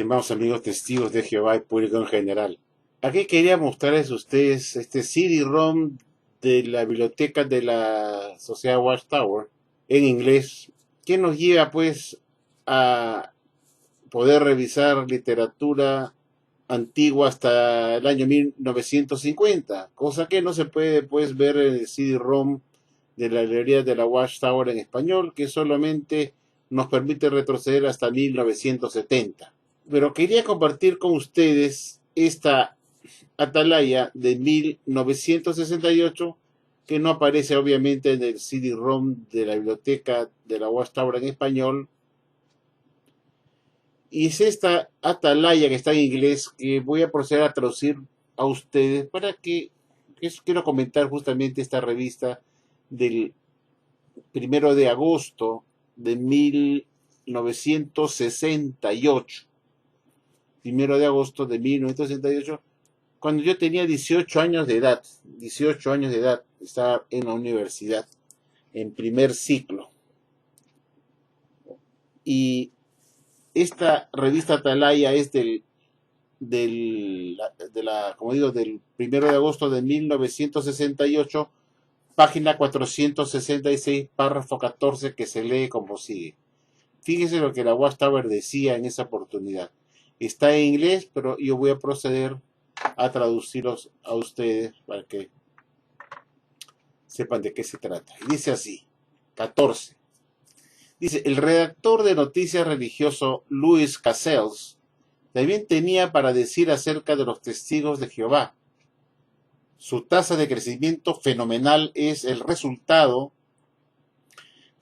Estimados amigos testigos de Jehová y público en general, aquí quería mostrarles a ustedes este CD-ROM de la biblioteca de la Sociedad Watchtower en inglés, que nos lleva pues a poder revisar literatura antigua hasta el año 1950, cosa que no se puede pues ver en el CD-ROM de la librería de la Watchtower en español, que solamente nos permite retroceder hasta 1970. Pero quería compartir con ustedes esta atalaya de 1968 que no aparece obviamente en el CD-ROM de la biblioteca de la Watchtower en español. Y es esta atalaya que está en inglés que voy a proceder a traducir a ustedes para que quiero comentar justamente esta revista del 1 de agosto de 1968. 1 de agosto de 1968, cuando yo tenía 18 años de edad. 18 años de edad, estaba en la universidad, en primer ciclo. Y esta revista Atalaya es como digo, del 1 de agosto de 1968, página 466, párrafo 14, que se lee como sigue. Fíjese lo que la Watchtower decía en esa oportunidad. Está en inglés, pero yo voy a proceder a traducirlos a ustedes para que sepan de qué se trata. Y dice así, 14. Dice, el redactor de noticias religioso Louis Cassels también tenía para decir acerca de los testigos de Jehová. Su tasa de crecimiento fenomenal es el resultado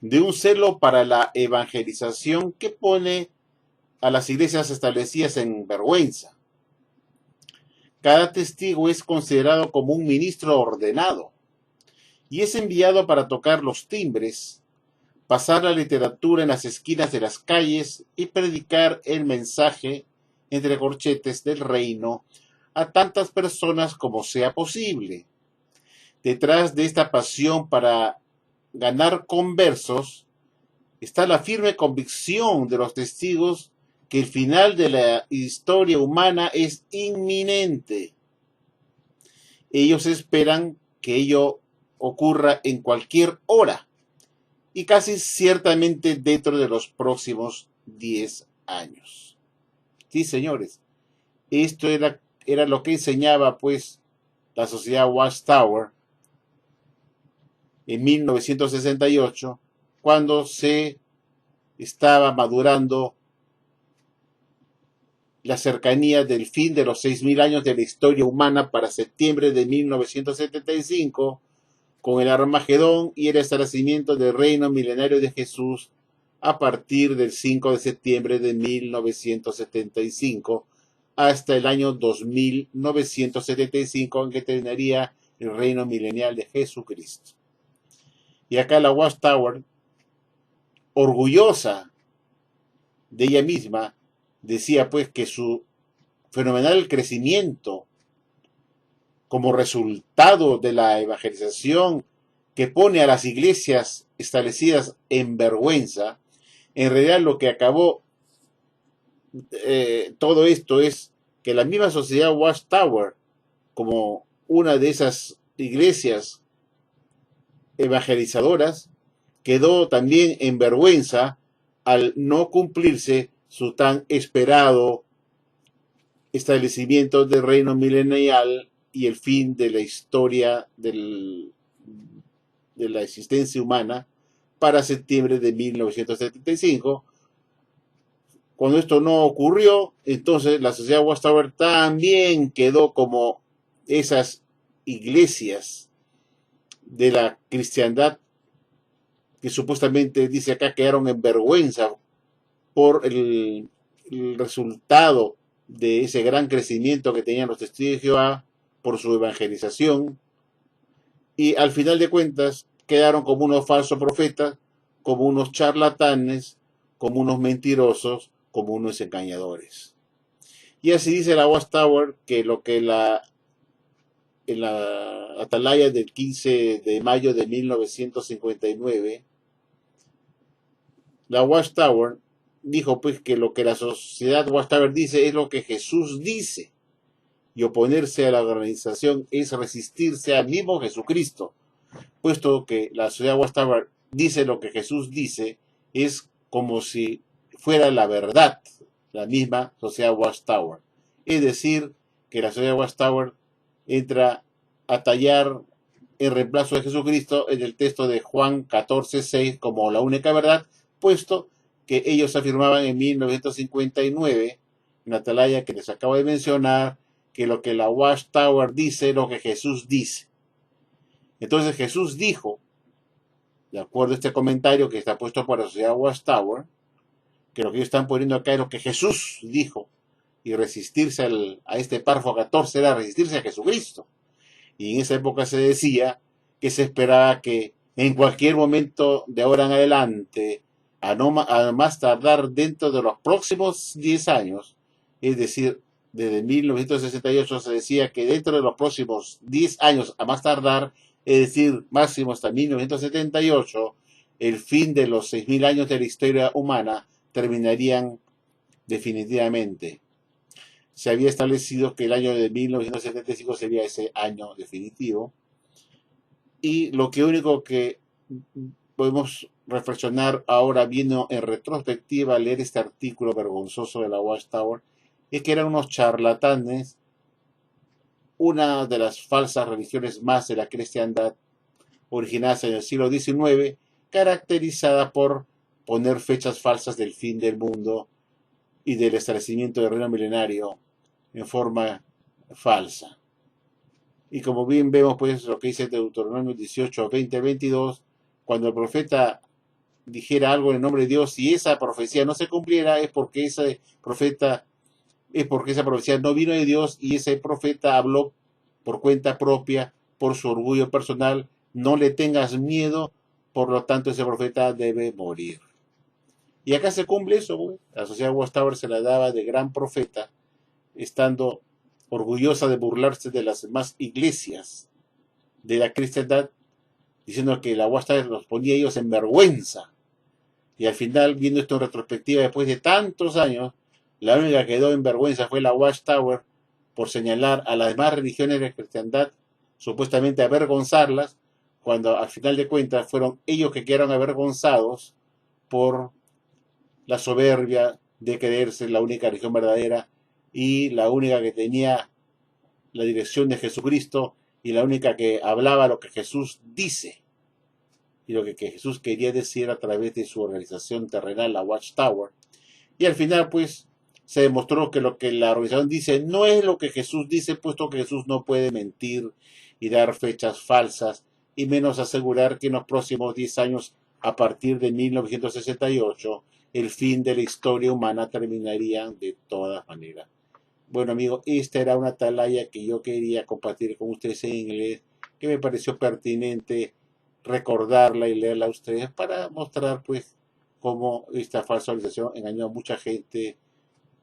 de un celo para la evangelización que pone a las iglesias establecidas en vergüenza. Cada testigo es considerado como un ministro ordenado y es enviado para tocar los timbres, pasar la literatura en las esquinas de las calles y predicar el mensaje, entre corchetes, del reino a tantas personas como sea posible. Detrás de esta pasión para ganar conversos está la firme convicción de los testigos que el final de la historia humana es inminente. Ellos esperan que ello ocurra en cualquier hora y casi ciertamente dentro de los próximos 10 años. Sí, señores, esto era lo que enseñaba pues la Sociedad Watchtower en 1968, cuando se estaba madurando la cercanía del fin de los 6.000 años de la historia humana para septiembre de 1975, con el Armagedón y el establecimiento del reino milenario de Jesús a partir del 5 de septiembre de 1975 hasta el año 2975, en que terminaría el reino milenial de Jesucristo. Y acá la Watchtower, orgullosa de ella misma, decía pues que su fenomenal crecimiento como resultado de la evangelización que pone a las iglesias establecidas en vergüenza, en realidad lo que acabó todo esto es que la misma Sociedad Watchtower, como una de esas iglesias evangelizadoras, quedó también en vergüenza al no cumplirse su tan esperado establecimiento del reino milenial y el fin de la historia de la existencia humana para septiembre de 1975. Cuando esto no ocurrió, entonces la Sociedad Watchtower también quedó como esas iglesias de la cristiandad que supuestamente, dice acá, quedaron en vergüenza por el resultado de ese gran crecimiento que tenían los testigos de Jehová por su evangelización, y al final de cuentas quedaron como unos falsos profetas, como unos charlatanes, como unos mentirosos, como unos engañadores. Y así dice la Watchtower que lo que en la atalaya del 15 de mayo de 1959, la Watchtower dijo pues que lo que la sociedad Watchtower dice es lo que Jesús dice, y oponerse a la organización es resistirse al mismo Jesucristo, puesto que la sociedad Watchtower dice lo que Jesús dice, es como si fuera la verdad, la misma sociedad Watchtower. Es decir, que la sociedad Watchtower entra a tallar en reemplazo de Jesucristo en el texto de Juan 14:6 como la única verdad, puesto que ellos afirmaban en 1959, en la atalaya que les acabo de mencionar, que lo que la Watchtower dice es lo que Jesús dice. Entonces Jesús dijo, de acuerdo a este comentario que está puesto por la sociedad Watchtower, que lo que ellos están poniendo acá es lo que Jesús dijo, y resistirse a este párrafo 14 era resistirse a Jesucristo. Y en esa época se decía que se esperaba que en cualquier momento de ahora en adelante, a más tardar dentro de los próximos 10 años, es decir, desde 1968 se decía que dentro de los próximos 10 años a más tardar, es decir, máximo hasta 1978, el fin de los 6.000 años de la historia humana terminarían definitivamente. Se había establecido que el año de 1975 sería ese año definitivo. Y lo que único que podemos reflexionar ahora viendo en retrospectiva, leer este artículo vergonzoso de la Watchtower, es que eran unos charlatanes, una de las falsas religiones más de la cristiandad, originadas en el siglo XIX, caracterizada por poner fechas falsas del fin del mundo y del establecimiento del reino milenario en forma falsa. Y como bien vemos, pues, lo que dice Deuteronomio 18, 20, 22, cuando el profeta dijera algo en el nombre de Dios y esa profecía no se cumpliera, es porque esa profecía no vino de Dios y ese profeta habló por cuenta propia, por su orgullo personal. No le tengas miedo, por lo tanto ese profeta debe morir. Y acá se cumple eso, pues. La sociedad Watchtower se la daba de gran profeta, estando orgullosa de burlarse de las demás iglesias de la cristiandad, diciendo que la Watchtower los ponía ellos en vergüenza. Y al final, viendo esto en retrospectiva, después de tantos años, la única que quedó en vergüenza fue la Watchtower por señalar a las demás religiones de la cristiandad, supuestamente avergonzarlas, cuando al final de cuentas fueron ellos que quedaron avergonzados por la soberbia de creerse la única religión verdadera y la única que tenía la dirección de Jesucristo y la única que hablaba lo que Jesús dice y lo que Jesús quería decir a través de su organización terrenal, la Watchtower. Y al final, pues, se demostró que lo que la organización dice no es lo que Jesús dice, puesto que Jesús no puede mentir y dar fechas falsas, y menos asegurar que en los próximos 10 años, a partir de 1968, el fin de la historia humana terminaría de todas maneras. Bueno, amigo, esta era una atalaya que yo quería compartir con ustedes en inglés, que me pareció pertinente recordarla y leerla a ustedes para mostrar, pues, cómo esta falsa organización engañó a mucha gente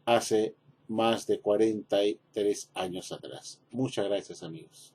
hace más de 43 años atrás. Muchas gracias, amigos.